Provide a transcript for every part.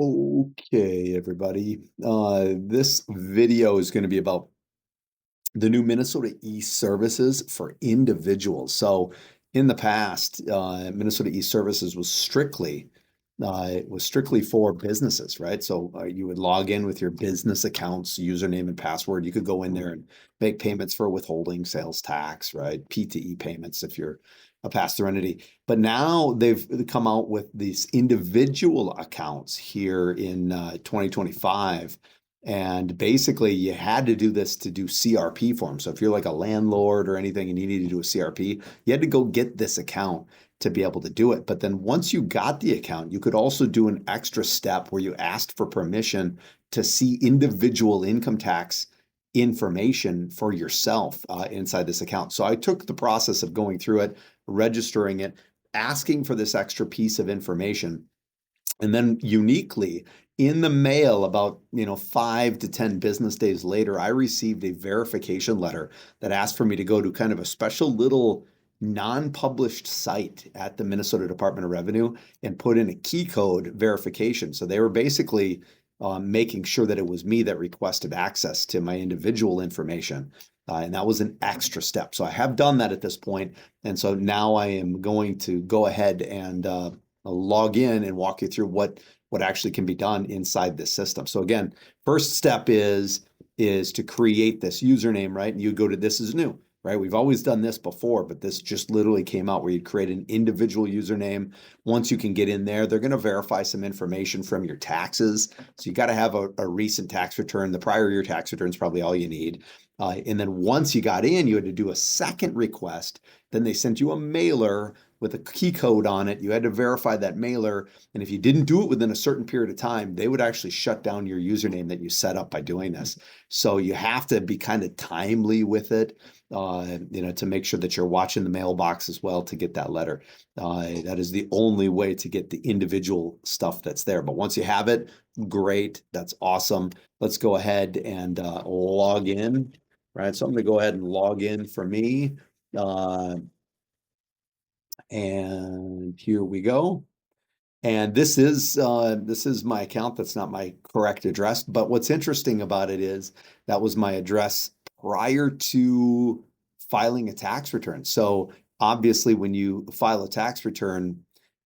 Okay, everybody. This video is going to be about the new Minnesota e-services for individuals. So, in the past, Minnesota e-services was strictly for businesses, right? So you would log in with your business accounts, username and password. You could go in there and make payments for withholding, sales tax, right? PTE payments if you're a pass-through entity. But now they've come out with these individual accounts here in 2025. And basically, you had to do this to do CRP forms. So if you're like a landlord or anything and you need to do a CRP, you had to go get this account to be able to do it. But then once you got the account, you could also do an extra step where you asked for permission to see individual income tax information for yourself inside this account. So I took the process of going through it, registering it, asking for this extra piece of information. And then uniquely in the mail, about 5 to 10 business days later, I received a verification letter that asked for me to go to kind of a special little non-published site at the Minnesota Department of Revenue and put in a key code verification. So they were basically making sure that it was me that requested access to my individual information. And that was an extra step. So I have done that at this point. And so now I am going to go ahead and log in and walk you through what actually can be done inside this system. So again, first step is to create this username, right? And you go to this is new, right? We've always done this before, but this just literally came out where you create an individual username. Once you can get in there, they're going to verify some information from your taxes. So you got to have a recent tax return. The prior year tax return is probably all you need. And then once you got in, you had to do a second request. Then they sent you a mailer with a key code on it. You had to verify that mailer. And if you didn't do it within a certain period of time, they would actually shut down your username that you set up by doing this. So you have to be kind of timely with it, to make sure that you're watching the mailbox as well to get that letter. That is the only way to get the individual stuff that's there. But once you have it, great. That's awesome. Let's go ahead and log in. Right. So I'm going to go ahead and log in for me. And here we go. And this is my account. That's not my correct address. But what's interesting about it is that was my address prior to filing a tax return. So obviously, when you file a tax return,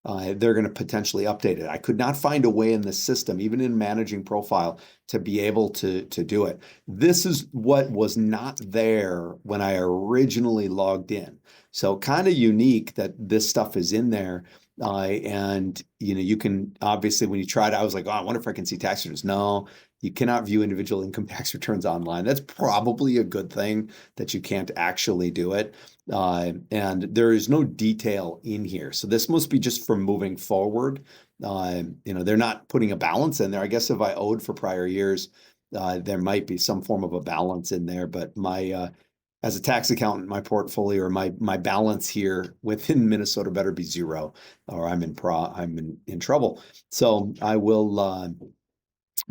they're going to potentially update it. I could not find a way in the system, even in managing profile, to be able to do it. This is what was not there when I originally logged in. So kind of unique that this stuff is in there. And you can obviously, when you try it, I was like, oh, I wonder if I can see tax returns. No, you cannot view individual income tax returns online. That's probably a good thing that you can't actually do it. And there is no detail in here. So this must be just for moving forward. They're not putting a balance in there. I guess if I owed for prior years, there might be some form of a balance in there. But my as a tax accountant, my portfolio or my balance here within Minnesota better be zero, or I'm in trouble. So I will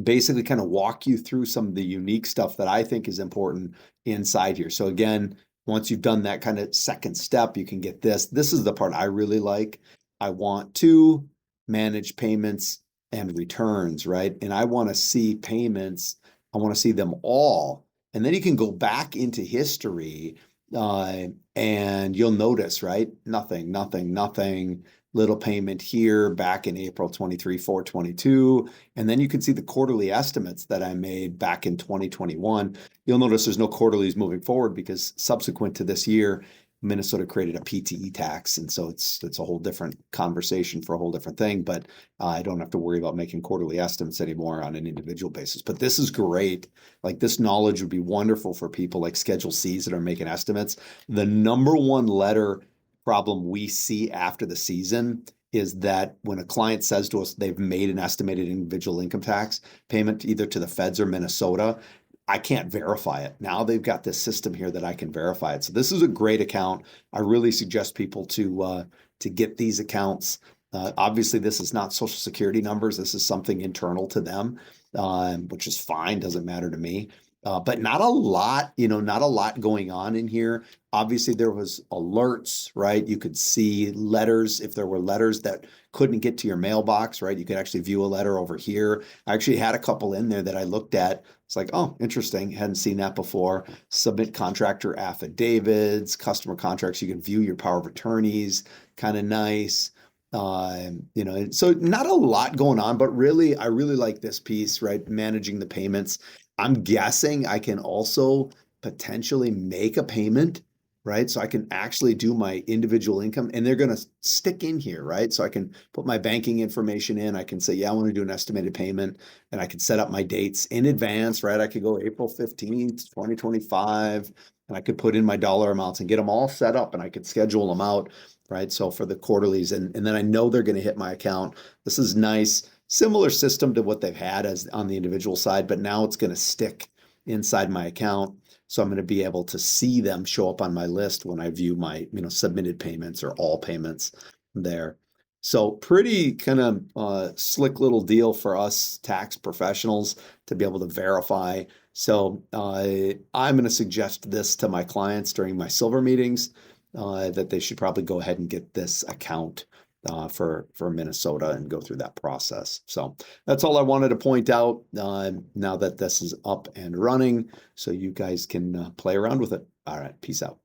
basically kind of walk you through some of the unique stuff that I think is important inside here. So again, once you've done that kind of second step, you can get this. This is the part I really like. I want to manage payments and returns, right? And I want to see payments. I want to see them all. And then you can go back into history and you'll notice, right? Nothing, nothing, nothing. Little payment here back in April 23, 4/22. And then you can see the quarterly estimates that I made back in 2021. You'll notice there's no quarterlies moving forward because subsequent to this year, Minnesota created a PTE tax. And so it's a whole different conversation for a whole different thing. But I don't have to worry about making quarterly estimates anymore on an individual basis. But this is great. Like this knowledge would be wonderful for people like Schedule Cs that are making estimates. The number one letter problem we see after the season is that when a client says to us they've made an estimated individual income tax payment either to the feds or Minnesota, I can't verify it. Now they've got this system here that I can verify it. So this is a great account. I really suggest people to get these accounts. Obviously, this is not Social Security numbers. This is something internal to them, which is fine. Doesn't matter to me. But not a lot, not a lot going on in here. Obviously, there was alerts, right? You could see letters if there were letters that couldn't get to your mailbox, right? You could actually view a letter over here. I actually had a couple in there that I looked at. It's like, oh, interesting. Hadn't seen that before. Submit contractor affidavits, customer contracts. You can view your power of attorneys. Kind of nice. So not a lot going on, but really, I really like this piece, right? Managing the payments. I'm guessing I can also potentially make a payment, right? So I can actually do my individual income and they're going to stick in here, right? So I can put my banking information in. I can say, yeah, I want to do an estimated payment and I can set up my dates in advance, right? I could go April 15th, 2025, and I could put in my dollar amounts and get them all set up and I could schedule them out, right? So for the quarterlies, and then I know they're going to hit my account. This is nice. Similar system to what they've had as on the individual side, but now it's going to stick inside my account. So I'm going to be able to see them show up on my list when I view my, submitted payments or all payments there. So pretty kind of slick little deal for us tax professionals to be able to verify. So I'm going to suggest this to my clients during my silver meetings that they should probably go ahead and get this account for Minnesota and go through that process. So that's all I wanted to point out now that this is up and running, so you guys can play around with it. All right, peace out.